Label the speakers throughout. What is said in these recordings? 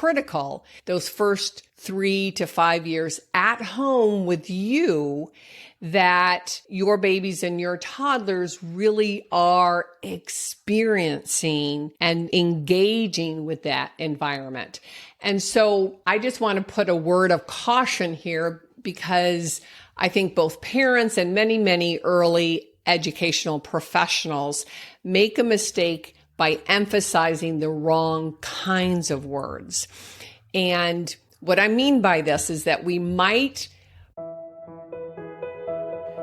Speaker 1: critical, those first 3 to 5 years at home with you, that your babies and your toddlers really are experiencing and engaging with that environment. And so I just want to put a word of caution here, because I think both parents and many, many early educational professionals make a mistake by emphasizing the wrong kinds of words. And what I mean by this is that we might...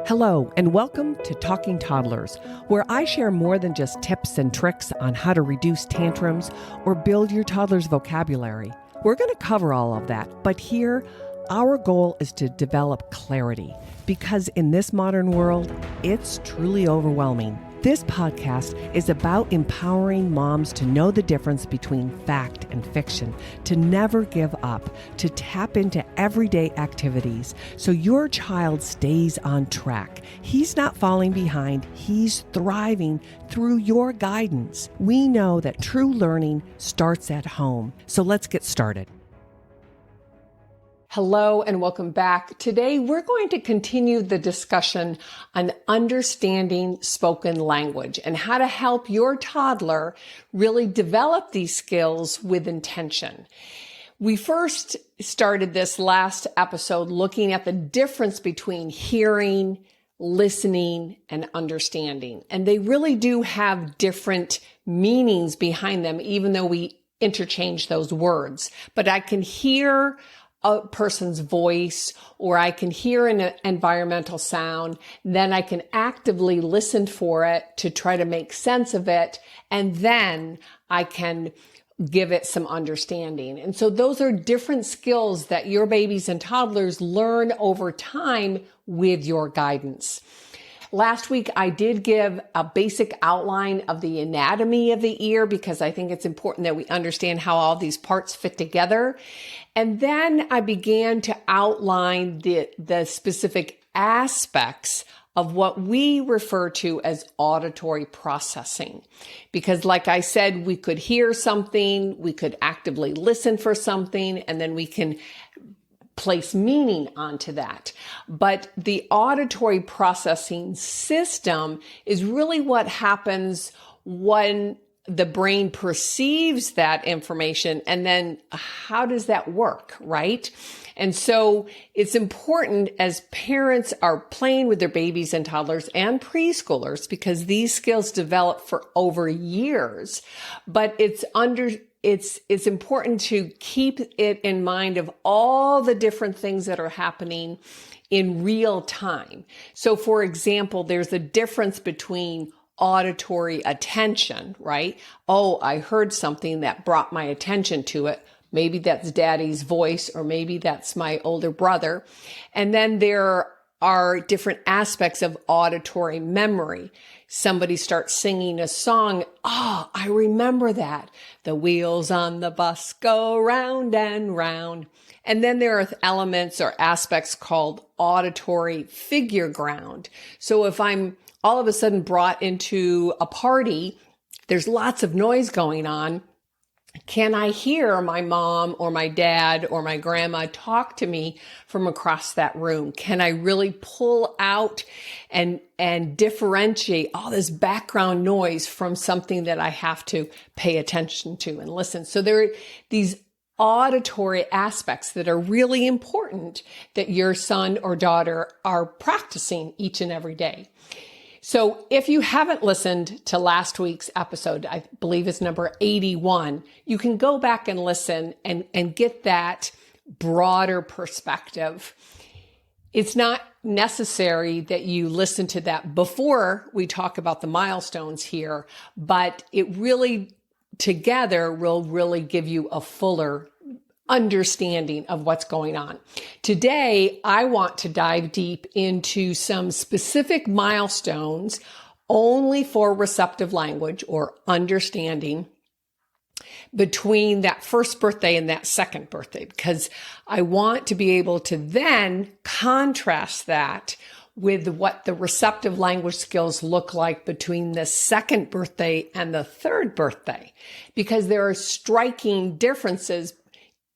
Speaker 2: Hello, and welcome to Talking Toddlers, where I share more than just tips and tricks on how to reduce tantrums or build your toddler's vocabulary. We're going to cover all of that, but here, our goal is to develop clarity, because in this modern world, it's truly overwhelming. This podcast is about empowering moms to know the difference between fact and fiction, to never give up, to tap into everyday activities so your child stays on track. He's not falling behind, he's thriving through your guidance. We know that true learning starts at home, so let's get started.
Speaker 1: Hello and welcome back. Today, we're going to continue the discussion on understanding spoken language and how to help your toddler really develop these skills with intention. We first started this last episode looking at the difference between hearing, listening, and understanding. And they really do have different meanings behind them, even though we interchange those words. But I can hear a person's voice, or I can hear an environmental sound, then I can actively listen for it to try to make sense of it, and then I can give it some understanding. And so those are different skills that your babies and toddlers learn over time with your guidance. Last week, I did give a basic outline of the anatomy of the ear, because I think it's important that we understand how all these parts fit together. And then I began to outline the specific aspects of what we refer to as auditory processing. Because like I said, we could hear something, we could actively listen for something, and then we can place meaning onto that. But the auditory processing system is really what happens when the brain perceives that information, and then how does that work, right? And so it's important as parents are playing with their babies and toddlers and preschoolers, because these skills develop for over years, but it's important to keep it in mind of all the different things that are happening in real time. So for example, there's a difference between auditory attention, right? Oh, I heard something that brought my attention to it. Maybe that's daddy's voice, or maybe that's my older brother. And then there are different aspects of auditory memory. Somebody starts singing a song. Oh, I remember that. The wheels on the bus go round and round. And then there are elements or aspects called auditory figure ground. So if I'm all of a sudden brought into a party, there's lots of noise going on. Can I hear my mom or my dad or my grandma talk to me from across that room? Can I really pull out and differentiate all this background noise from something that I have to pay attention to and listen? So there are these auditory aspects that are really important that your son or daughter are practicing each and every day. So if you haven't listened to last week's episode, I believe it's number 81, you can go back and listen and get that broader perspective. It's not necessary that you listen to that before we talk about the milestones here, but it really together will really give you a fuller understanding of what's going on. Today, I want to dive deep into some specific milestones only for receptive language or understanding between that first birthday and that second birthday, because I want to be able to then contrast that with what the receptive language skills look like between the second birthday and the third birthday, because there are striking differences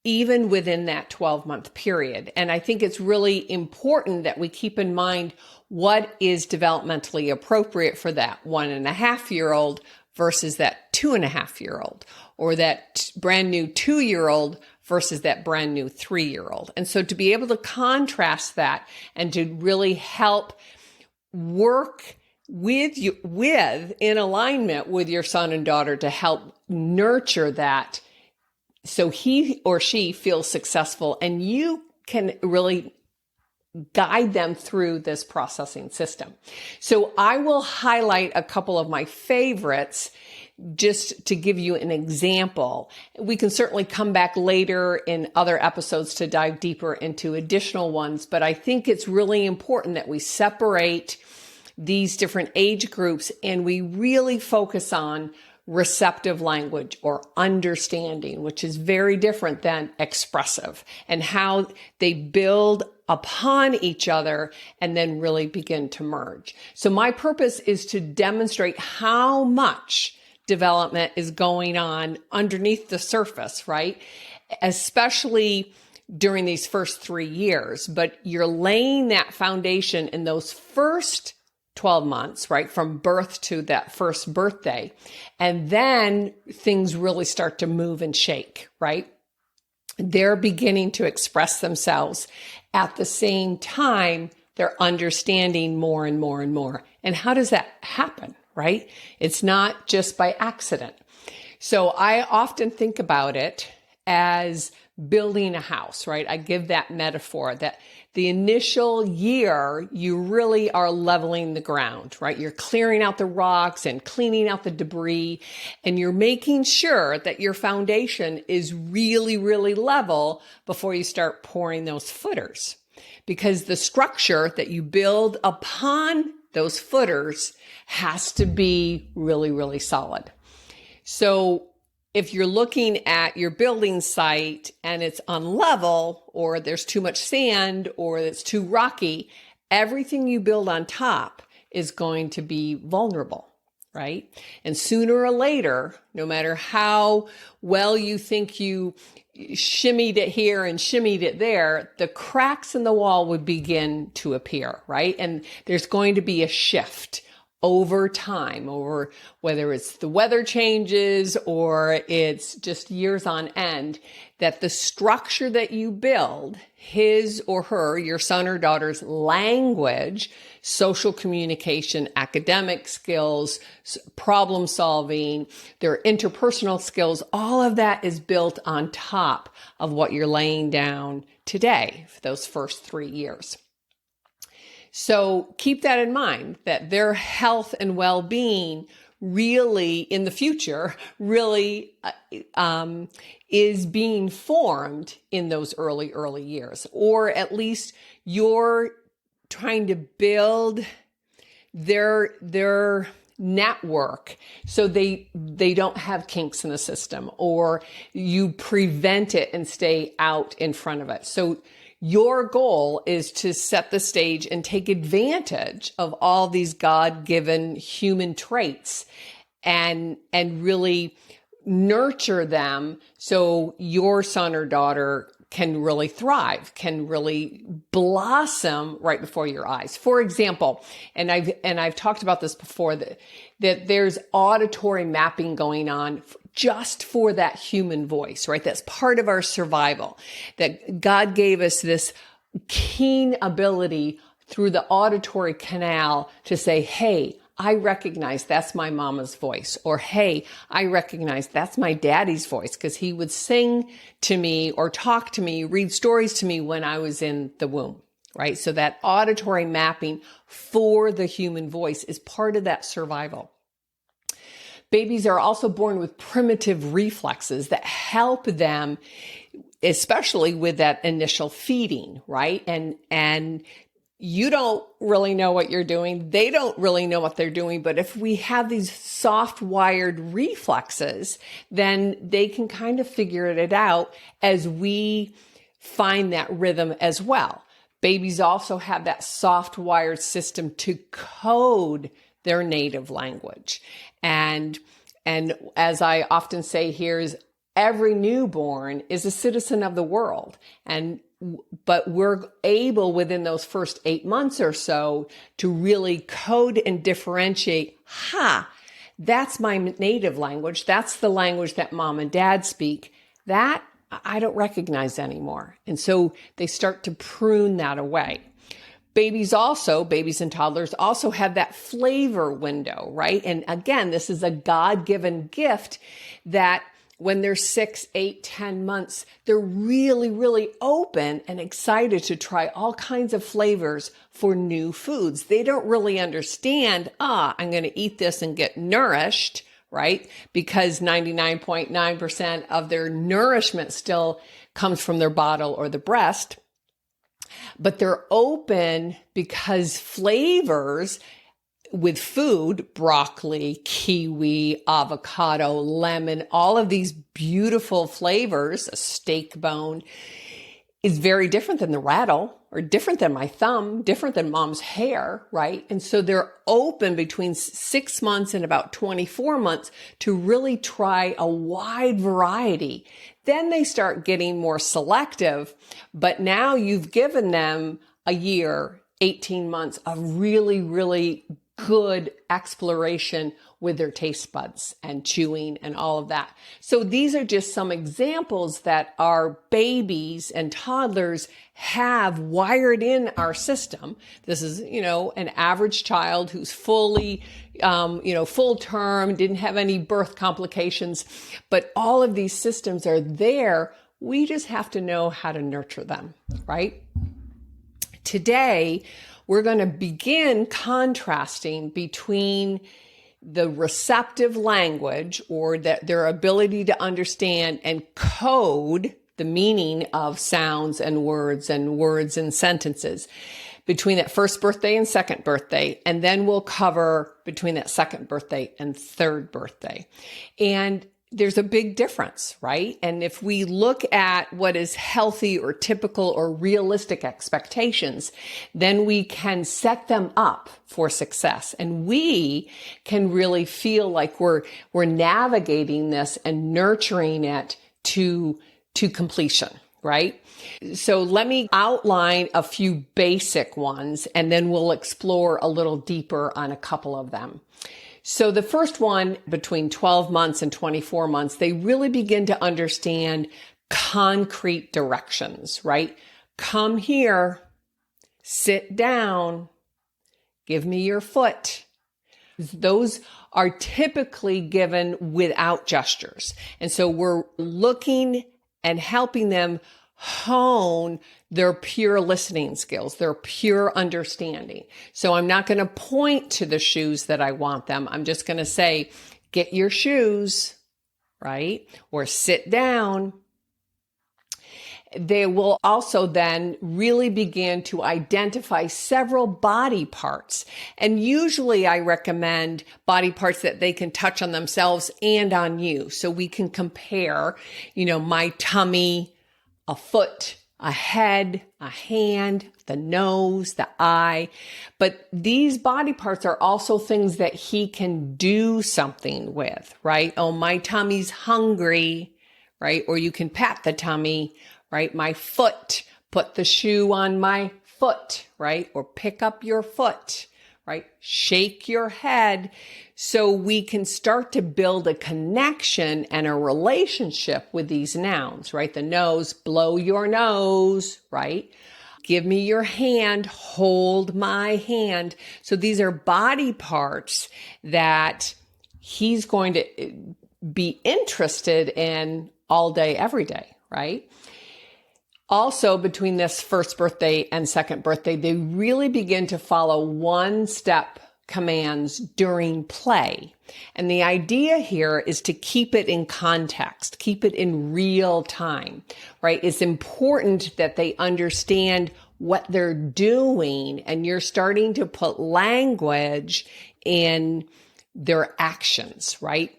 Speaker 1: even within that 12-month period. And I think it's really important that we keep in mind what is developmentally appropriate for that 1.5-year-old versus that 2.5-year-old, or that brand new 2-year-old versus that brand new 3-year-old. And so to be able to contrast that and to really help work with you, in alignment with your son and daughter, to help nurture that so he or she feels successful, and you can really guide them through this processing system. So I will highlight a couple of my favorites just to give you an example. We can certainly come back later in other episodes to dive deeper into additional ones, but I think it's really important that we separate these different age groups and we really focus on receptive language or understanding, which is very different than expressive, and how they build upon each other and then really begin to merge. So my purpose is to demonstrate how much development is going on underneath the surface, right? Especially during these first 3 years, but you're laying that foundation in those first 12 months, right? From birth to that first birthday. And then things really start to move and shake, right? They're beginning to express themselves. At the same time, they're understanding more and more and more. And how does that happen, right? It's not just by accident. So I often think about it as building a house, right? I give that metaphor that the initial year, you really are leveling the ground, right? You're clearing out the rocks and cleaning out the debris, and you're making sure that your foundation is really, really level before you start pouring those footers. Because the structure that you build upon those footers has to be really, really solid. So if you're looking at your building site and it's unlevel, or there's too much sand, or it's too rocky, everything you build on top is going to be vulnerable, right? And sooner or later, no matter how well you think you shimmied it here and shimmied it there, the cracks in the wall would begin to appear, right? And there's going to be a shift over time, over whether it's the weather changes or it's just years on end, that the structure that you build, his or her, your son or daughter's language, social communication, academic skills, problem solving, their interpersonal skills, all of that is built on top of what you're laying down today for those first 3 years. So keep that in mind, that their health and well-being really in the future really is being formed in those early years, or at least you're trying to build their network so they don't have kinks in the system, or you prevent it and stay out in front of it. So your goal is to set the stage and take advantage of all these God-given human traits and really nurture them so your son or daughter can really thrive, can really blossom right before your eyes. For example, and I've talked about this before, that there's auditory mapping going on just for that human voice, right? That's part of our survival, that God gave us this keen ability through the auditory canal to say, hey, I recognize that's my mama's voice, or hey, I recognize that's my daddy's voice, because he would sing to me or talk to me, read stories to me when I was in the womb, right? So that auditory mapping for the human voice is part of that survival. Babies are also born with primitive reflexes that help them, especially with that initial feeding, right? And you don't really know what you're doing. They don't really know what they're doing. But if we have these soft wired reflexes, then they can kind of figure it out as we find that rhythm as well. Babies also have that soft wired system to code their native language. And as I often say, here's every newborn is a citizen of the world. But we're able within those first 8 months or so to really code and differentiate, that's my native language. That's the language that mom and dad speak. That I don't recognize anymore. And so they start to prune that away. Babies and toddlers also have that flavor window, right? And again, this is a God-given gift that when they're 6, 8, 10 months, they're really, really open and excited to try all kinds of flavors for new foods. They don't really understand, I'm going to eat this and get nourished, right? Because 99.9% of their nourishment still comes from their bottle or the breast. But they're open because flavors with food, broccoli, kiwi, avocado, lemon, all of these beautiful flavors, a steak bone, is very different than the rattle, or different than my thumb, different than mom's hair, right? And so they're open between 6 months and about 24 months to really try a wide variety. Then they start getting more selective, but now you've given them a year, 18 months of really, really good exploration with their taste buds and chewing and all of that. So these are just some examples that our babies and toddlers have wired in our system. This is, an average child who's fully, full term, didn't have any birth complications, but all of these systems are there. We just have to know how to nurture them, right? Today, we're going to begin contrasting between the receptive language, or their ability to understand and code the meaning of sounds and words and sentences, between that first birthday and second birthday. And then we'll cover between that second birthday and third birthday. And there's a big difference, right? And if we look at what is healthy or typical or realistic expectations, then we can set them up for success. And we can really feel like we're navigating this and nurturing it to completion, right? So let me outline a few basic ones, and then we'll explore a little deeper on a couple of them. So the first one, between 12 months and 24 months, they really begin to understand concrete directions, right? Come here, sit down, give me your foot. Those are typically given without gestures. And so we're looking and helping them hone their pure listening skills, their pure understanding. So I'm not going to point to the shoes that I want them. I'm just going to say, get your shoes, right? Or sit down. They will also then really begin to identify several body parts. And usually I recommend body parts that they can touch on themselves and on you. So we can compare, my tummy, a foot, a head, a hand, the nose, the eye. But these body parts are also things that he can do something with, right? Oh, my tummy's hungry, right? Or you can pat the tummy, right? My foot, put the shoe on my foot, right? Or pick up your foot, right? Shake your head. So we can start to build a connection and a relationship with these nouns, right? The nose, blow your nose, right? Give me your hand, hold my hand. So these are body parts that he's going to be interested in all day, every day, right? Also, between this first birthday and second birthday, they really begin to follow one-step commands during play. And the idea here is to keep it in context, keep it in real time, right? It's important that they understand what they're doing, and you're starting to put language in their actions, right?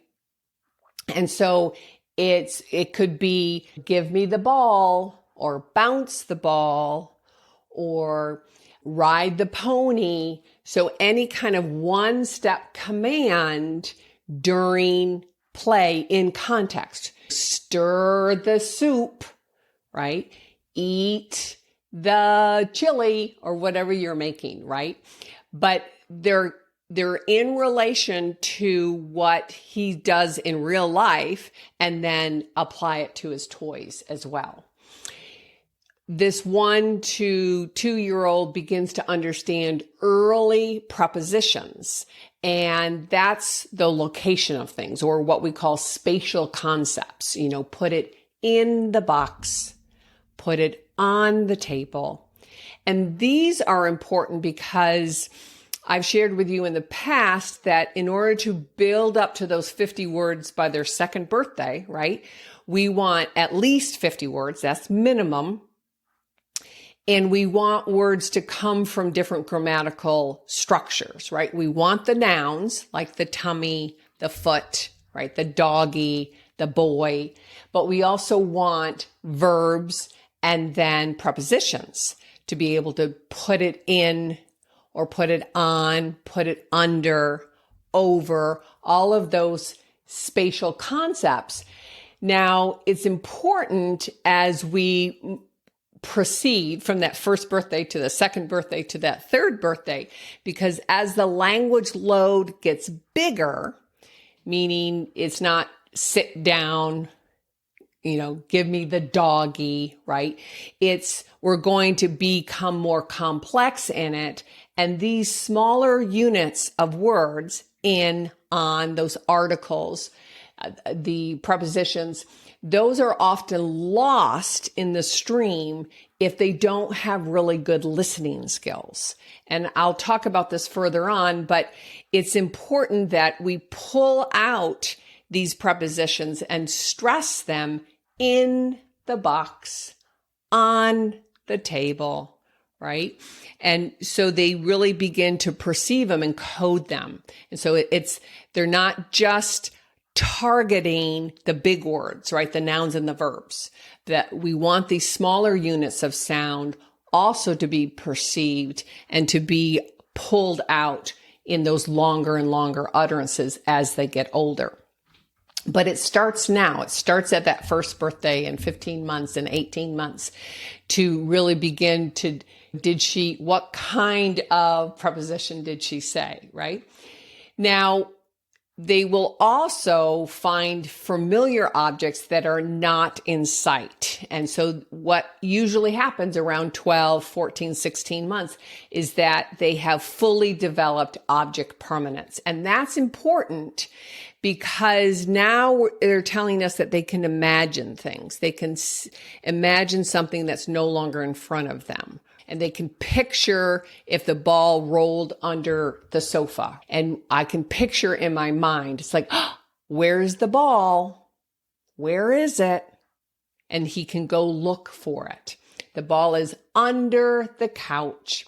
Speaker 1: And so it could be, give me the ball, or bounce the ball, or ride the pony. So any kind of one-step command during play in context. Stir the soup, right? Eat the chili or whatever you're making, right? But they're in relation to what he does in real life and then apply it to his toys as well. This 1 to 2-year-old begins to understand early prepositions, and that's the location of things, or what we call spatial concepts. Put it in the box, put it on the table. And these are important because I've shared with you in the past that in order to build up to those 50 words by their second birthday, right, we want at least 50 words, that's minimum. And we want words to come from different grammatical structures, right? We want the nouns like the tummy, the foot, right? The doggy, the boy, but we also want verbs and then prepositions to be able to put it in or put it on, put it under, over, all of those spatial concepts. Now, it's important as we proceed from that first birthday to the second birthday to that third birthday, because as the language load gets bigger, meaning it's not sit down, give me the doggy, right? We're going to become more complex in it. And these smaller units of words in, on, those articles, the prepositions, those are often lost in the stream if they don't have really good listening skills. And I'll talk about this further on, but it's important that we pull out these prepositions and stress them in the box, on the table, right? And so they really begin to perceive them and code them. And so they're not just targeting the big words, right? The nouns and the verbs. That we want these smaller units of sound also to be perceived and to be pulled out in those longer and longer utterances as they get older. But it starts now. It starts at that first birthday and 15 months and 18 months to really begin to, what kind of preposition did she say, right? Now, they will also find familiar objects that are not in sight. And so what usually happens around 12, 14, 16 months is that they have fully developed object permanence. And that's important because now they're telling us that they can imagine things. They can imagine something that's no longer in front of them. And they can picture if the ball rolled under the sofa. And I can picture in my mind, it's like, oh, where's the ball? Where is it? And he can go look for it. The ball is under the couch.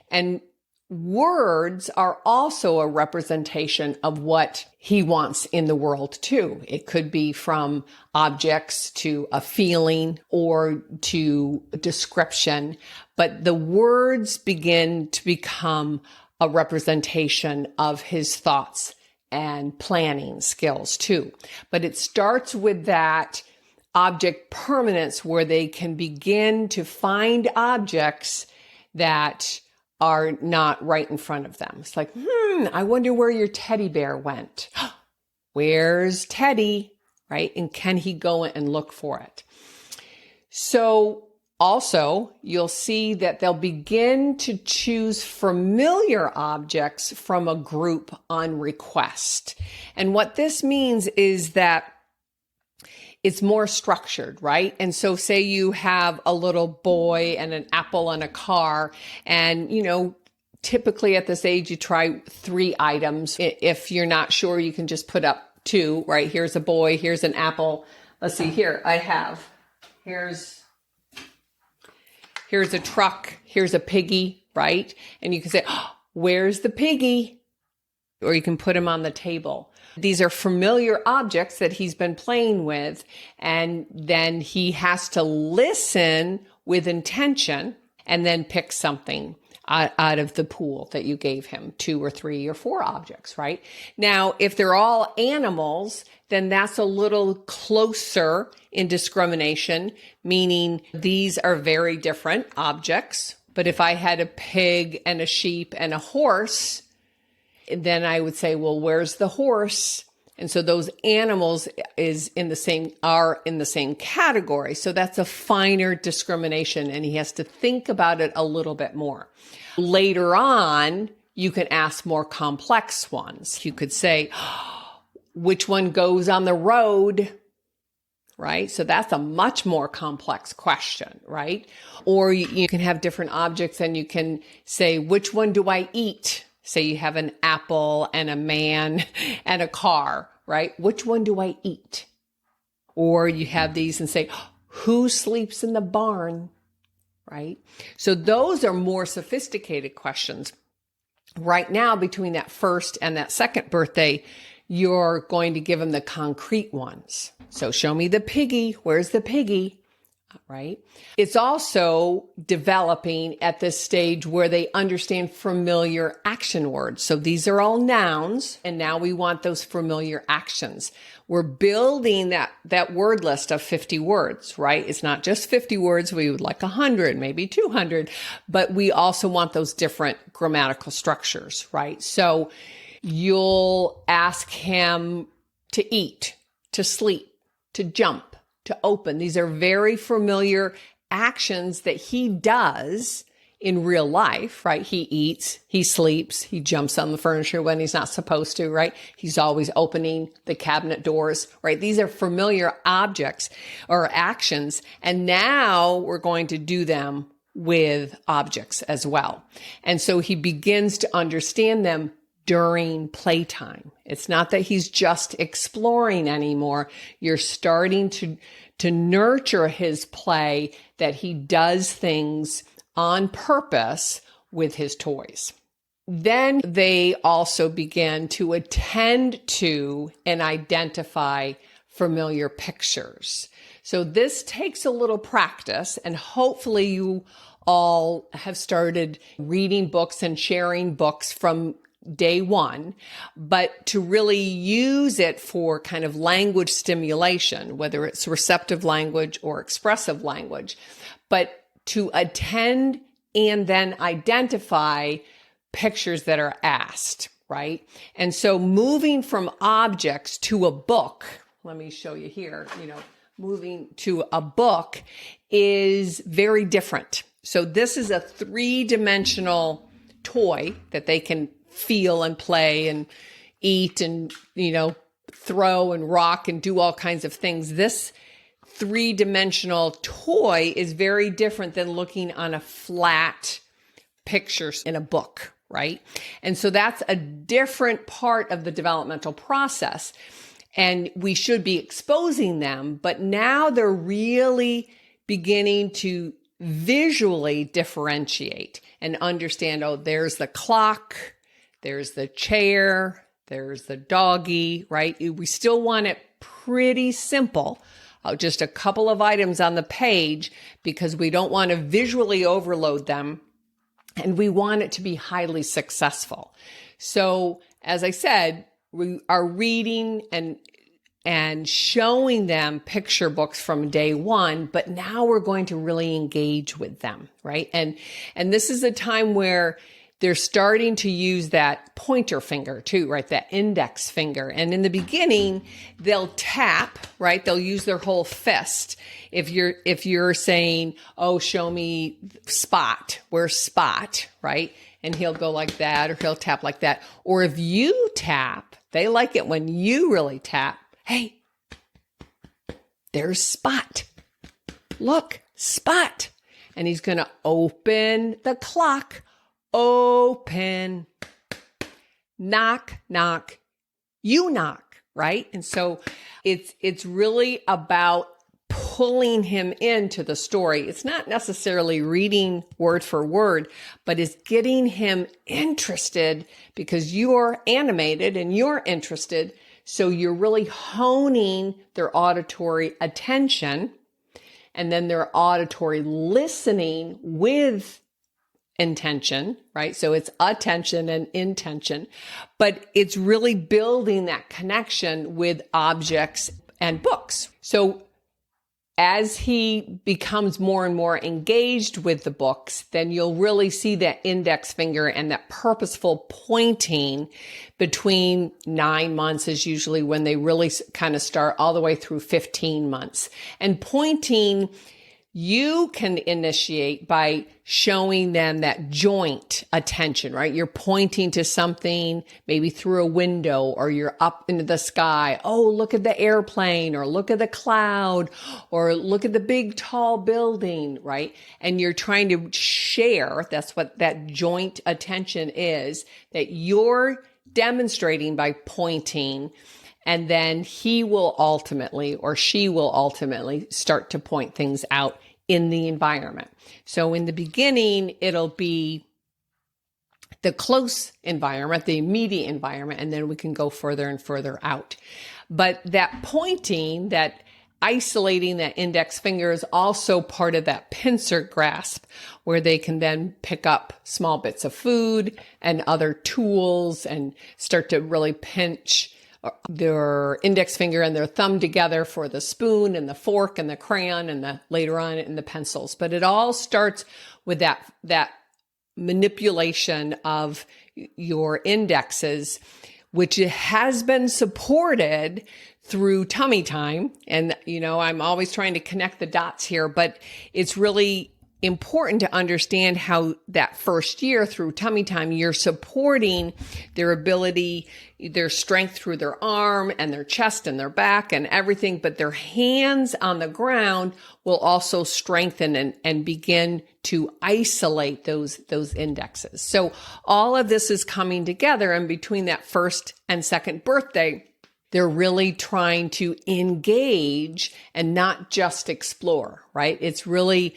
Speaker 1: And words are also a representation of what he wants in the world too. It could be from objects to a feeling or to a description, but the words begin to become a representation of his thoughts and planning skills too. But it starts with that object permanence where they can begin to find objects that are not right in front of them. It's like, I wonder where your teddy bear went. Where's Teddy, right? And can he go and look for it? So also, you'll see that they'll begin to choose familiar objects from a group on request. And what this means is that it's more structured, right? And so say you have a little boy and an apple and a car, and, typically at this age, you try 3 items. If you're not sure, you can just put up 2, right? Here's a boy, here's an apple. Let's see here. Here's a truck, here's a piggy, right? And you can say, where's the piggy? Or you can put him on the table. These are familiar objects that he's been playing with, and then he has to listen with intention and then pick something out of the pool that you gave him, 2 or 3 or 4 objects, right? Now, if they're all animals, then that's a little closer in discrimination, meaning these are very different objects. But if I had a pig and a sheep and a horse, then I would say, well, where's the horse? And so those animals are in the same category. So that's a finer discrimination, and he has to think about it a little bit more. Later on, you can ask more complex ones. You could say, which one goes on the road? Right? So that's a much more complex question, right? Or you can have different objects and you can say, which one do I eat? Say you have an apple and a man and a car, right? Which one do I eat? Or you have these and say, who sleeps in the barn, right? So those are more sophisticated questions. Right now, between that first and that second birthday, you're going to give them the concrete ones. So show me the piggy. Where's the piggy? Right? It's also developing at this stage where they understand familiar action words. So these are all nouns, and now we want those familiar actions. We're building that word list of 50 words, right? It's not just 50 words. We would like 100, maybe 200, but we also want those different grammatical structures, right? So you'll ask him to eat, to sleep, to jump, to open. These are very familiar actions that he does in real life, right? He eats, he sleeps, he jumps on the furniture when he's not supposed to, right? He's always opening the cabinet doors, right? These are familiar objects or actions. And now we're going to do them with objects as well. And so he begins to understand them during playtime. It's not that he's just exploring anymore. You're starting to nurture his play, that he does things on purpose with his toys. Then they also begin to attend to and identify familiar pictures. So this takes a little practice, and hopefully you all have started reading books and sharing books from day one, but to really use it for kind of language stimulation, whether it's receptive language or expressive language, but to attend and then identify pictures that are asked, right? And so moving from objects to a book, let me show you here, moving to a book is very different. So this is a 3-dimensional toy that they can feel and play and eat and, throw and rock and do all kinds of things. This 3-dimensional toy is very different than looking on a flat picture in a book, right? And so that's a different part of the developmental process. And we should be exposing them, but now they're really beginning to visually differentiate and understand, oh, there's the clock, there's the chair, there's the doggy, right? We still want it pretty simple. Just a couple of items on the page because we don't want to visually overload them, and we want it to be highly successful. So, as I said, we are reading and showing them picture books from day one, but now we're going to really engage with them, right? And this is a time where they're starting to use that pointer finger too, right? That index finger. And in the beginning, they'll tap, right? They'll use their whole fist. If you're saying, oh, show me Spot, where's Spot, right? And he'll go like that, or he'll tap like that. Or if you tap, they like it when you really tap. Hey, there's Spot. Look, Spot. And he's going to open the clock. Open, knock, knock, you knock, right? And so it's really about pulling him into the story. It's not necessarily reading word for word, but it's getting him interested because you're animated and you're interested. So you're really honing their auditory attention and then their auditory listening with intention, right? So it's attention and intention, but it's really building that connection with objects and books. So as he becomes more and more engaged with the books, then you'll really see that index finger and that purposeful pointing between 9 months is usually when they really kind of start, all the way through 15 months. And pointing, you can initiate by showing them that joint attention, right? You're pointing to something, maybe through a window, or you're up into the sky. Oh, look at the airplane, or look at the cloud, or look at the big tall building, right? And you're trying to share, that's what that joint attention is, that you're demonstrating by pointing. And then he will ultimately, or she will ultimately, start to point things out in the environment. So in the beginning, it'll be the close environment, the immediate environment, and then we can go further and further out. But that pointing, that isolating that index finger, is also part of that pincer grasp, where they can then pick up small bits of food and other tools and start to really pinch their index finger and their thumb together for the spoon and the fork and the crayon and the later on in the pencils. But it all starts with that manipulation of your indexes, which has been supported through tummy time. And, I'm always trying to connect the dots here, but it's really important to understand how that first year through tummy time, you're supporting their ability, their strength through their arm and their chest and their back and everything, but their hands on the ground will also strengthen and begin to isolate those indexes. So all of this is coming together, and between that first and second birthday, they're really trying to engage and not just explore, right? It's really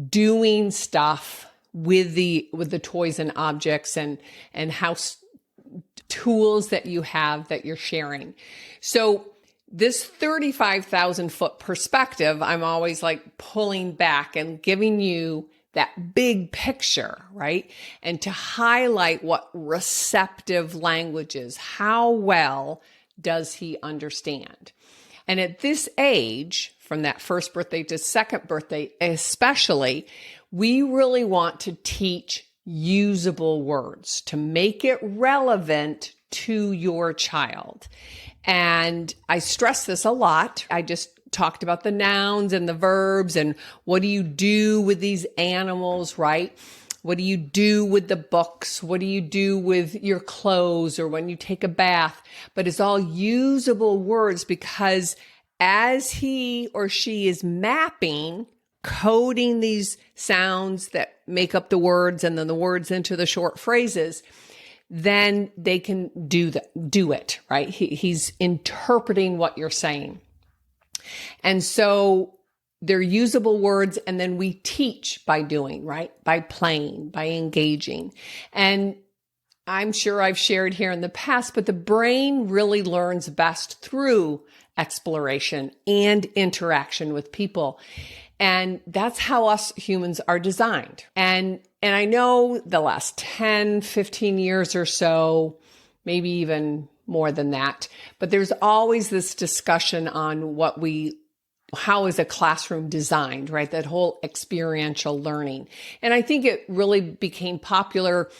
Speaker 1: doing stuff with the toys and objects and house tools that you have that you're sharing. So this 35,000 foot perspective, I'm always like pulling back and giving you that big picture, right? And to highlight what receptive language is. How well does he understand? And at this age, from that first birthday to second birthday especially, we really want to teach usable words to make it relevant to your child. And I stress this a lot. I just talked about the nouns and the verbs and what do you do with these animals, right? What do you do with the books? What do you do with your clothes or when you take a bath? But it's all usable words, because as he or she is mapping, coding these sounds that make up the words and then the words into the short phrases, then they can do it, right? He's interpreting what you're saying. And so they're usable words, and then we teach by doing, right? By playing, by engaging. And I'm sure I've shared here in the past, but the brain really learns best through exploration and interaction with people. And that's how us humans are designed. And I know the last 10, 15 years or so, maybe even more than that, but there's always this discussion on how is a classroom designed, right? That whole experiential learning. And I think it really became popular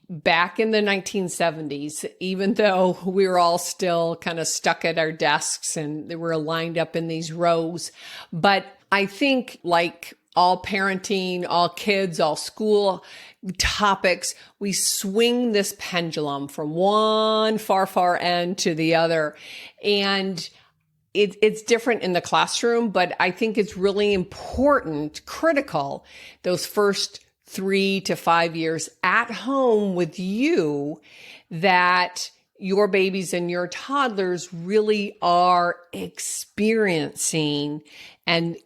Speaker 1: back in the 1970s, even though we were all still kind of stuck at our desks and they were lined up in these rows. But I think, like all parenting, all kids, all school topics, we swing this pendulum from one far end to the other. And it's different in the classroom, but I think it's really important, critical, those first 3 to 5 years at home with you, that your babies and your toddlers really are experiencing and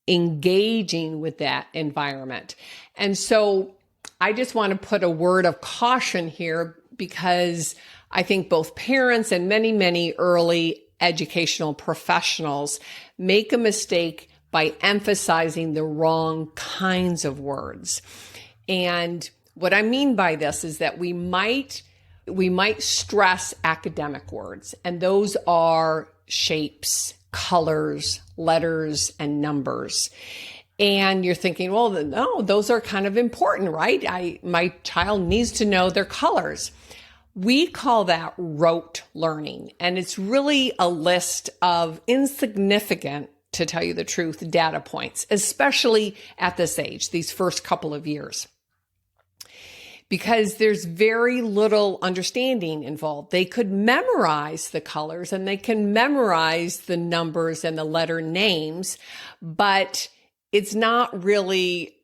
Speaker 1: engaging with that environment. And so I just want to put a word of caution here, because I think both parents and many early educational professionals make a mistake by emphasizing the wrong kinds of words. And what I mean by this is that we might stress academic words, and those are shapes, colors, letters, and numbers. And you're thinking, well, no, those are kind of important, right? My child needs to know their colors. We call that rote learning, and it's really a list of insignificant, to tell you the truth, data points, especially at this age, these first couple of years, because there's very little understanding involved. They could memorize the colors and they can memorize the numbers and the letter names, but it's not really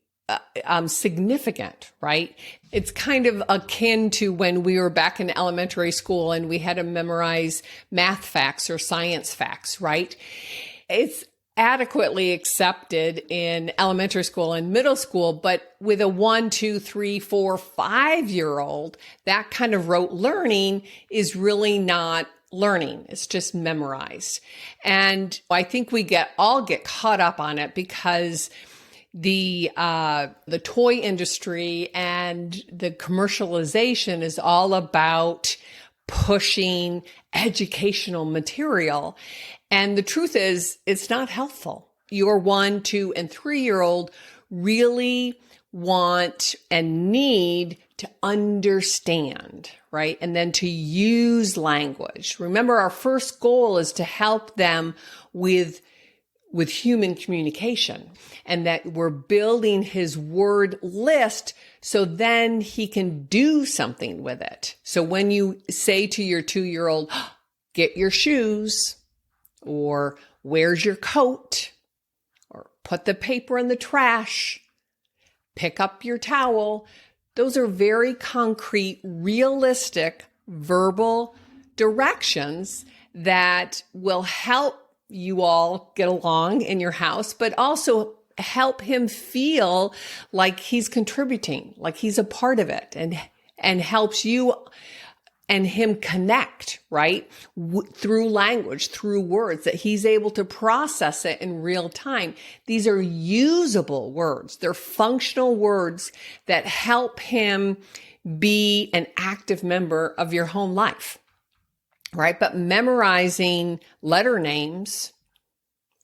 Speaker 1: significant, right? It's kind of akin to when we were back in elementary school and we had to memorize math facts or science facts, right? It's adequately accepted in elementary school and middle school, but with a 1, 2, 3, 4, 5-year-old, that kind of rote learning is really not learning. It's just memorized. And I think we all get caught up on it because the toy industry and the commercialization is all about pushing educational material. And the truth is, it's not helpful. Your 1, 2, and 3-year-old really want and need to understand, right? And then to use language. Remember, our first goal is to help them with human communication, and that we're building his word list so then he can do something with it. So when you say to your 2-year-old, get your shoes, or where's your coat, or put the paper in the trash, pick up your towel, those are very concrete, realistic, verbal directions that will help you all get along in your house, but also help him feel like he's contributing, like he's a part of it, and helps you and him connect, right? Through language, through words, that he's able to process it in real time. These are usable words. They're functional words that help him be an active member of your home life. Right? But memorizing letter names,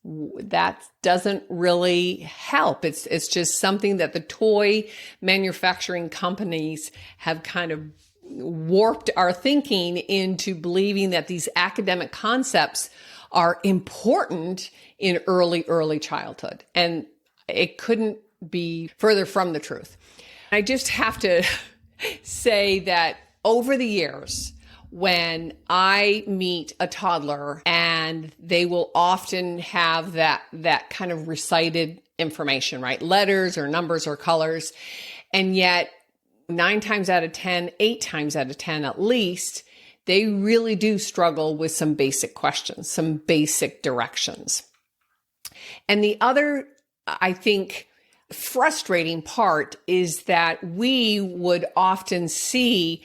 Speaker 1: that doesn't really help. It's just something that the toy manufacturing companies have kind of warped our thinking into believing that these academic concepts are important in early childhood. And it couldn't be further from the truth. I just have to say that over the years, when I meet a toddler and they will often have that kind of recited information, right? Letters or numbers or colors. And yet 9 times out of 10, 8 times out of 10 at least, they really do struggle with some basic questions, some basic directions. And the other, I think, frustrating part is that we would often see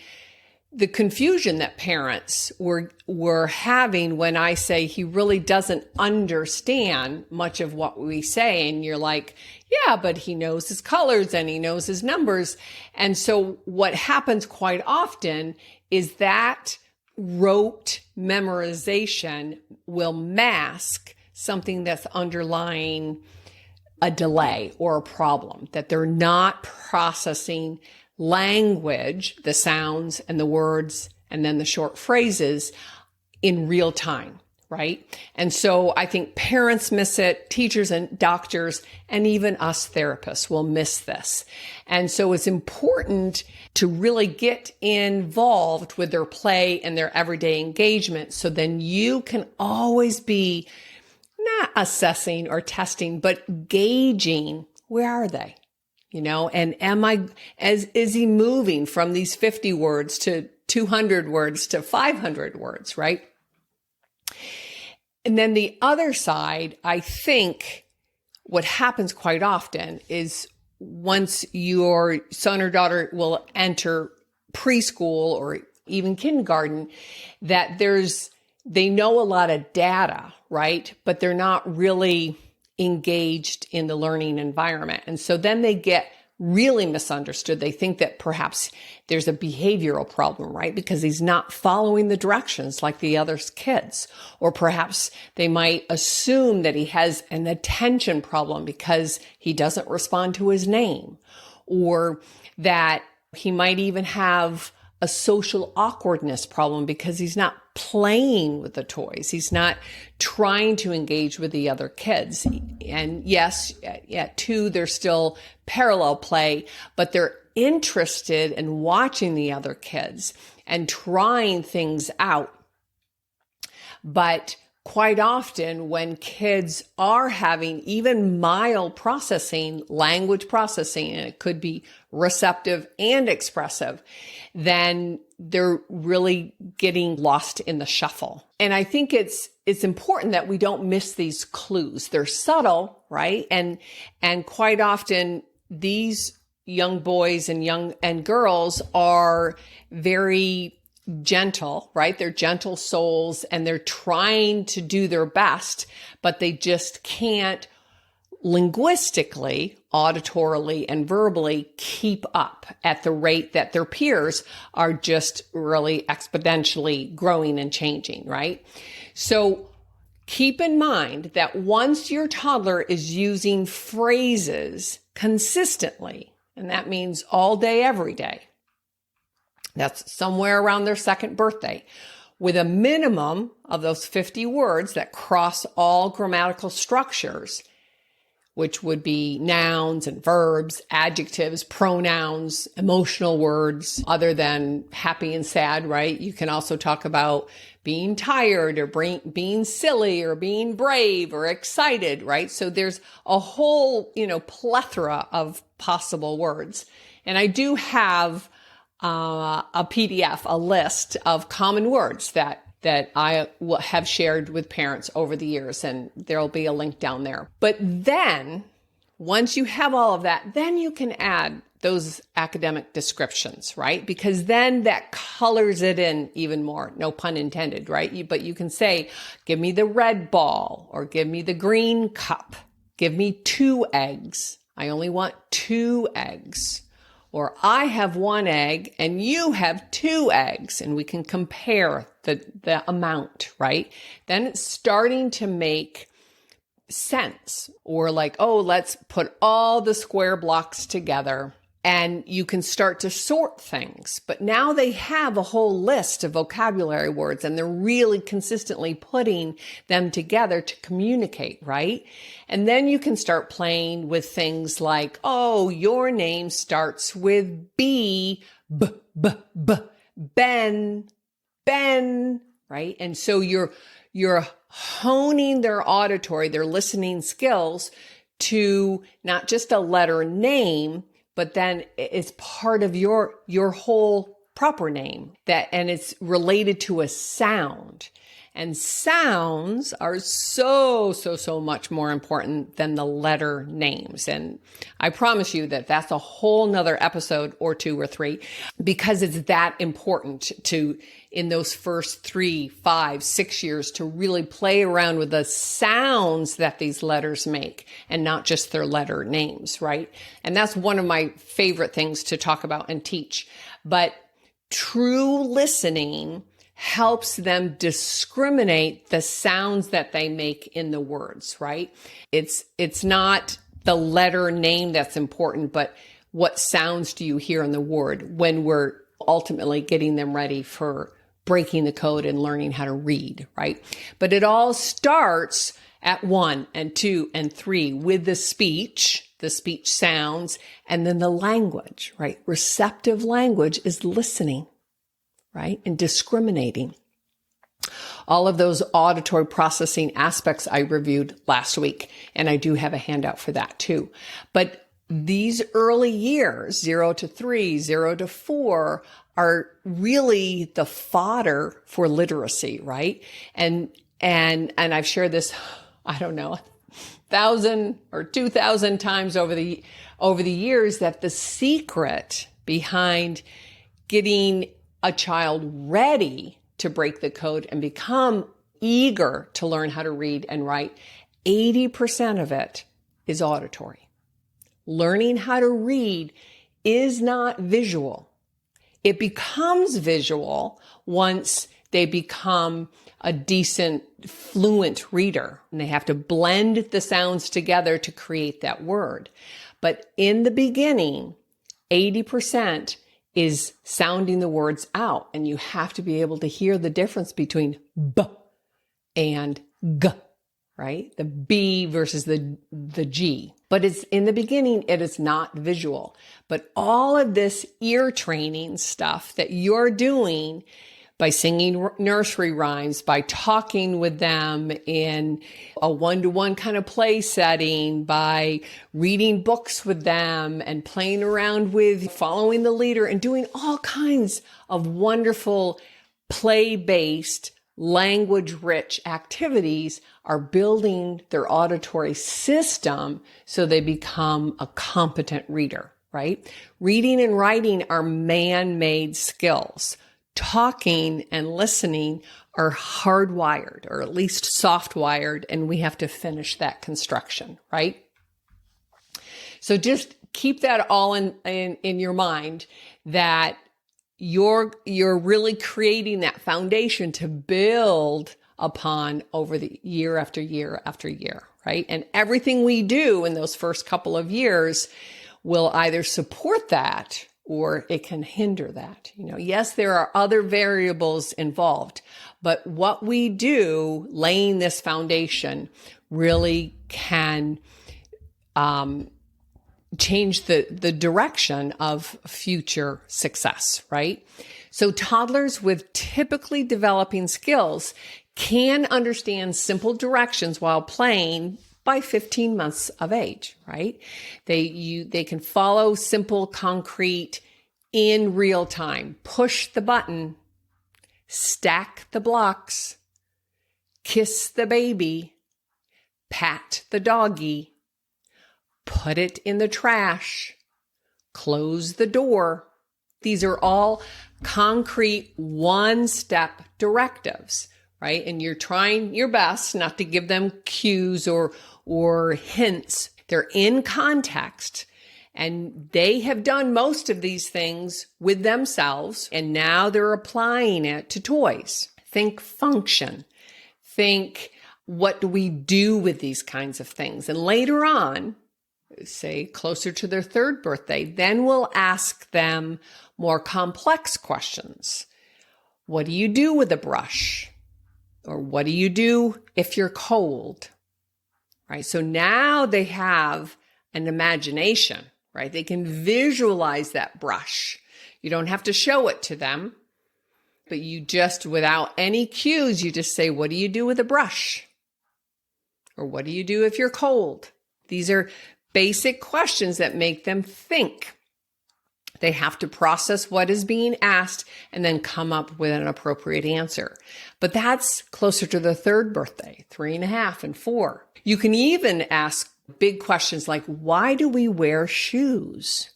Speaker 1: the confusion that parents were having when I say he really doesn't understand much of what we say. And you're like, yeah, but he knows his colors and he knows his numbers. And so what happens quite often is that rote memorization will mask something that's underlying a delay or a problem, that they're not processing language, the sounds and the words, and then the short phrases in real time, right? And so I think parents miss it, teachers and doctors, and even us therapists will miss this. And so it's important to really get involved with their play and their everyday engagement, so then you can always be not assessing or testing, but gauging, where are they? And is he moving from these 50 words to 200 words to 500 words, right? And then the other side, I think what happens quite often is once your son or daughter will enter preschool or even kindergarten, that they know a lot of data, right? But they're not really engaged in the learning environment. And so then they get really misunderstood. They think that perhaps there's a behavioral problem, right? Because he's not following the directions like the other kids. Or perhaps they might assume that he has an attention problem because he doesn't respond to his name. Or that he might even have a social awkwardness problem because he's not playing with the toys. He's not trying to engage with the other kids. And yes, at 2, there's still parallel play, but they're interested in watching the other kids and trying things out. But quite often when kids are having even mild processing, language processing, and it could be receptive and expressive, then they're really getting lost in the shuffle. And I think it's important that we don't miss these clues. They're subtle, right? And quite often these young boys and girls are very gentle, right? They're gentle souls and they're trying to do their best, but they just can't linguistically, auditorily, and verbally keep up at the rate that their peers are just really exponentially growing and changing, right? So keep in mind that once your toddler is using phrases consistently, and that means all day, every day, that's somewhere around their 2nd birthday, with a minimum of those 50 words that cross all grammatical structures, which would be nouns and verbs, adjectives, pronouns, emotional words, other than happy and sad, right? You can also talk about being tired or being silly or being brave or excited, right? So there's a whole, plethora of possible words. And I do have a PDF, a list of common words that I have shared with parents over the years, and there'll be a link down there. But then, once you have all of that, then you can add those academic descriptions, right? Because then that colors it in even more, no pun intended, right? But you can say, give me the red ball, or give me the green cup, give me 2 eggs. I only want 2 eggs. Or I have 1 egg and you have 2 eggs, and we can compare the amount, right? Then it's starting to make sense. Or like, oh, let's put all the square blocks together, and you can start to sort things. But now they have a whole list of vocabulary words, and they're really consistently putting them together to communicate, right? And then you can start playing with things like, oh, your name starts with B, Ben, right? And so you're honing their auditory, their listening skills to not just a letter name, but then it's part of your whole proper name, and it's related to a sound. And sounds are so much more important than the letter names. And I promise you that that's a whole nother episode or 2 or 3, because it's that important to, in those first 3, 5, 6 years, to really play around with the sounds that these letters make and not just their letter names, right? And that's one of my favorite things to talk about and teach. But true listening helps them discriminate the sounds that they make in the words, right? It's not the letter name that's important, but what sounds do you hear in the word when we're ultimately getting them ready for breaking the code and learning how to read, right? But it all starts at 1 and 2 and 3 with the speech sounds, and then the language, right? Receptive language is listening, right? And discriminating. All of those auditory processing aspects I reviewed last week, and I do have a handout for that too. But these early years, 0 to 3, 0 to 4, are really the fodder for literacy, right? And I've shared this, I don't know, 1,000 or 2,000 times over the years, that the secret behind getting a child ready to break the code and become eager to learn how to read and write, 80% of it is auditory. learning how to read is not visual. It becomes visual once they become a decent, fluent reader, and they have to blend the sounds together to create that word. But in the beginning, 80% is sounding the words out, and you have to be able to hear the difference between B and G, right? The B versus the G. But it's in the beginning, it is not visual. But all of this ear training stuff that you're doing by singing nursery rhymes, by talking with them in a one-to-one kind of play setting, by reading books with them and playing around with following the leader and doing all kinds of wonderful play-based, language-rich activities are building their auditory system so they become a competent reader, right? Reading and writing are man-made skills. Talking and listening are hardwired, or at least soft-wired, and we have to finish that construction, right? So just keep that all in your mind, that you're really creating that foundation to build upon over the year after year after year, right? And everything we do in those first couple of years will either support that or it can hinder that. Yes, there are other variables involved, but what we do, laying this foundation, really can change the direction of future success, right? So toddlers with typically developing skills can understand simple directions while playing by 15 months of age, right? They can follow simple, concrete in real time. Push the button, stack the blocks, kiss the baby, pat the doggy, put it in the trash, close the door. These are all concrete one-step directives, right? And you're trying your best not to give them cues or hints. They're in context, and they have done most of these things with themselves, and now they're applying it to toys. Think function. Think, what do we do with these kinds of things? And later on, say closer to their third birthday, then we'll ask them more complex questions. What do you do with a brush? Or what do you do if you're cold? Right? So now they have an imagination, right? They can visualize that brush. You don't have to show it to them, but you just, without any cues, you just say, what do you do with a brush? Or what do you do if you're cold? These are basic questions that make them think. They have to process what is being asked and then come up with an appropriate answer. But that's closer to the third birthday, 3.5 and 4. You can even ask big questions like, why do we wear shoes?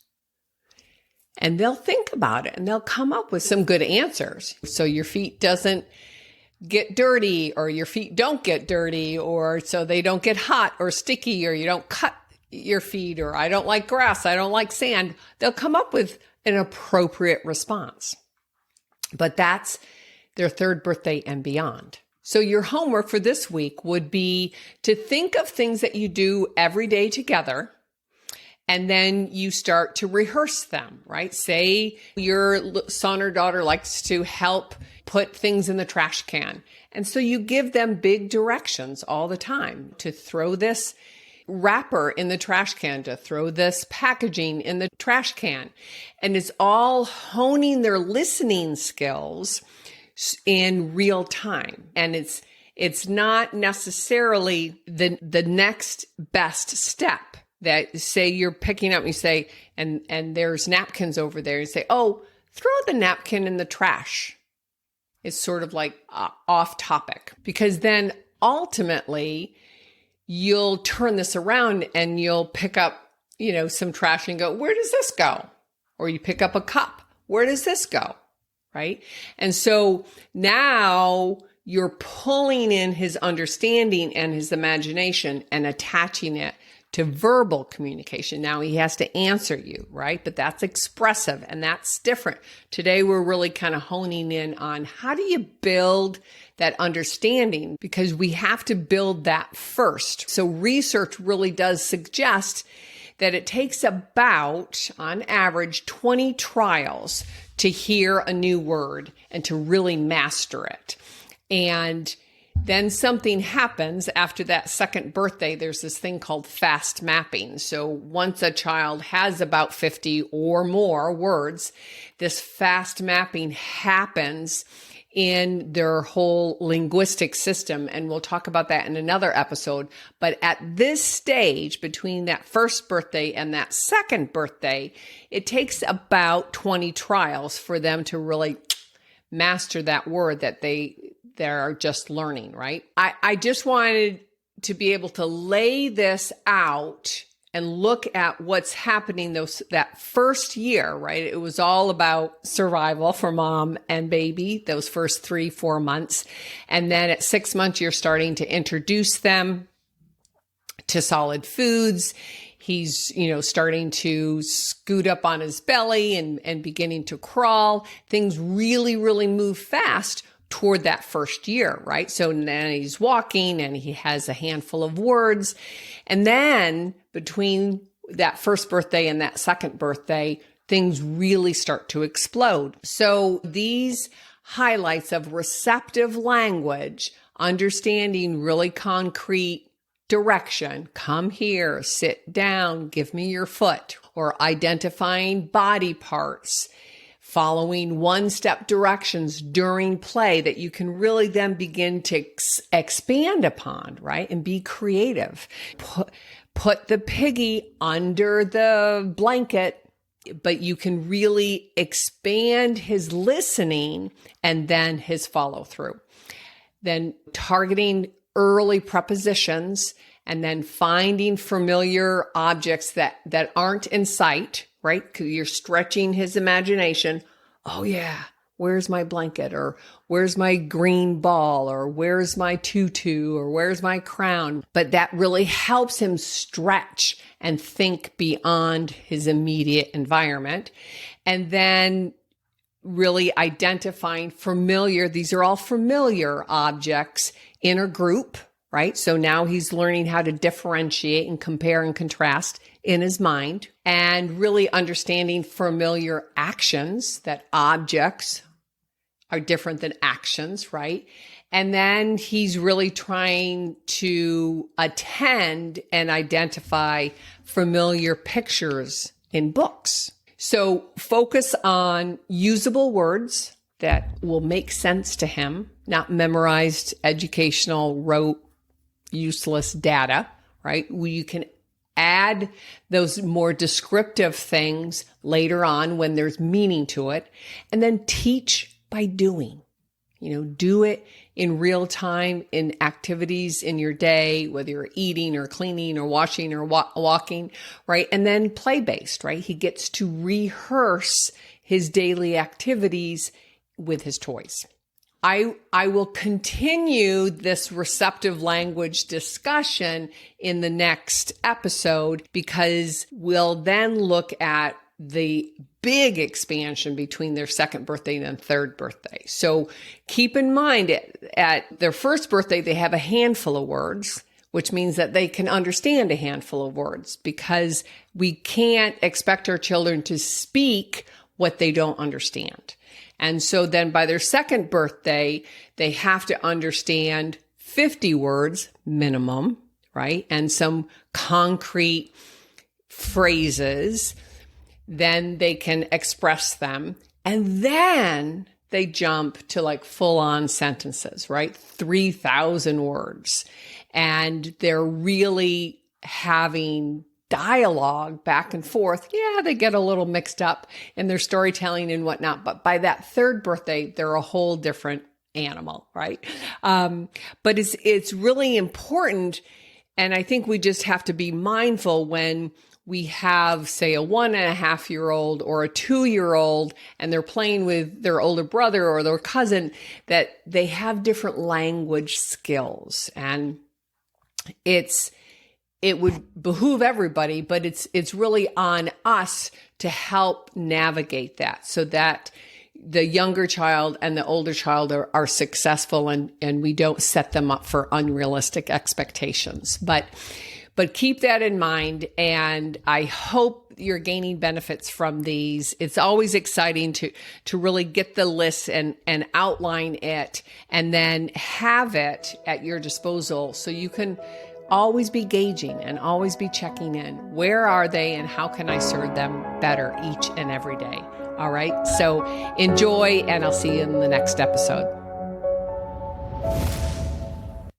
Speaker 1: And they'll think about it and they'll come up with some good answers. So your feet doesn't get dirty, or your feet don't get dirty, or so they don't get hot or sticky, or you don't cut your feet, or I don't like grass, I don't like sand. They'll come up with an appropriate response. But that's their third birthday and beyond. So your homework for this week would be to think of things that you do every day together, and then you start to rehearse them, right? Say your son or daughter likes to help put things in the trash can. And so you give them big directions all the time to throw this wrapper in the trash can, to throw this packaging in the trash can. And it's all honing their listening skills in real time. And it's not necessarily the next best step. That, say you're picking up, you say, and there's napkins over there. You say, oh, throw the napkin in the trash. It's sort of like off topic, because then ultimately you'll turn this around and you'll pick up, some trash and go, where does this go? Or you pick up a cup. Where does this go? Right? And so now you're pulling in his understanding and his imagination and attaching it to verbal communication. Now he has to answer you, right? But that's expressive and that's different. Today we're really kind of honing in on how do you build that understanding, because we have to build that first. So research really does suggest that it takes about, on average, 20 trials to hear a new word and to really master it. And then something happens after that second birthday. There's this thing called fast mapping. So once a child has about 50 or more words, this fast mapping happens in their whole linguistic system. And we'll talk about that in another episode. But at this stage, between that first birthday and that second birthday, it takes about 20 trials for them to really master that word that they're just learning, right? I just wanted to be able to lay this out and look at what's happening that first year, right? It was all about survival for mom and baby, those first 3-4 months. And then at 6 months, you're starting to introduce them to solid foods. He's, starting to scoot up on his belly and beginning to crawl. Things really, really move fast toward that first year, right? So then he's walking and he has a handful of words. And then between that first birthday and that second birthday, things really start to explode. So these highlights of receptive language, understanding really concrete direction, come here, sit down, give me your foot, or identifying body parts, following one-step directions during play that you can really then begin to expand upon, right? And be creative. Put the piggy under the blanket, but you can really expand his listening and then his follow-through. Then targeting early prepositions and then finding familiar objects that aren't in sight, right? Because you're stretching his imagination. Oh yeah, where's my blanket? Or where's my green ball? Or where's my tutu? Or where's my crown? But that really helps him stretch and think beyond his immediate environment. And then really identifying these are all familiar objects in a group, right? So now he's learning how to differentiate and compare and contrast in his mind, and really understanding familiar actions, that objects are different than actions, right? And then he's really trying to attend and identify familiar pictures in books. So focus on usable words that will make sense to him, not memorized, educational, rote, useless data, right? You can add those more descriptive things later on when there's meaning to it, and then teach by doing. Do it in real time in activities in your day, whether you're eating or cleaning or washing or walking, right? And then play-based, right? He gets to rehearse his daily activities with his toys. I will continue this receptive language discussion in the next episode, because we'll then look at the big expansion between their second birthday and third birthday. So keep in mind at their first birthday, they have a handful of words, which means that they can understand a handful of words, because we can't expect our children to speak what they don't understand. And so then by their second birthday, they have to understand 50 words minimum, right? And some concrete phrases. Then they can express them. And then they jump to like full-on sentences, right? 3,000 words. And they're really having dialogue back and forth. Yeah, they get a little mixed up in their storytelling and whatnot. But by that third birthday, they're a whole different animal, right? But it's really important. And I think we just have to be mindful when we have, say, a 1.5-year-old or a 2-year-old, and they're playing with their older brother or their cousin, that they have different language skills. And it's it would behoove everybody, but it's really on us to help navigate that so that the younger child and the older child are successful and we don't set them up for unrealistic expectations. But keep that in mind, and I hope you're gaining benefits from these. It's always exciting to really get the list and outline it and then have it at your disposal so you can always be gauging and always be checking in. Where are they and how can I serve them better each and every day? All right. So enjoy, and I'll see you in the next episode.